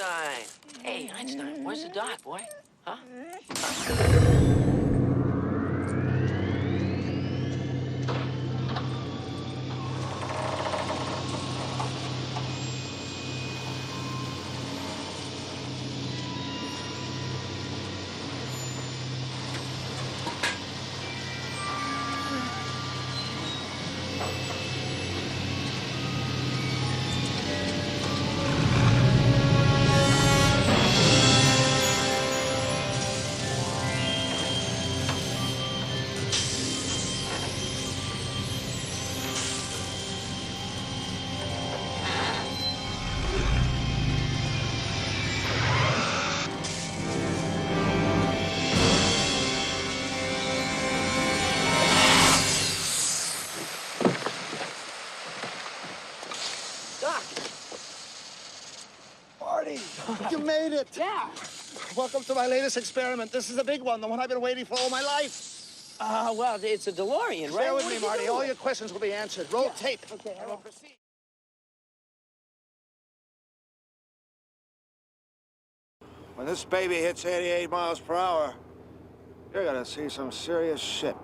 Einstein. Hey, Einstein, where's the doc, boy? Huh? Doc! Marty, you made it. Yeah. Welcome to my latest experiment. This is the big one, the one I've been waiting for all my life. Well, it's a DeLorean, right? Bear with What me, did you Marty. do? All your questions will be answered. Roll tape. Okay, I will proceed. When this baby hits 88 miles per hour, you're gonna see some serious shit.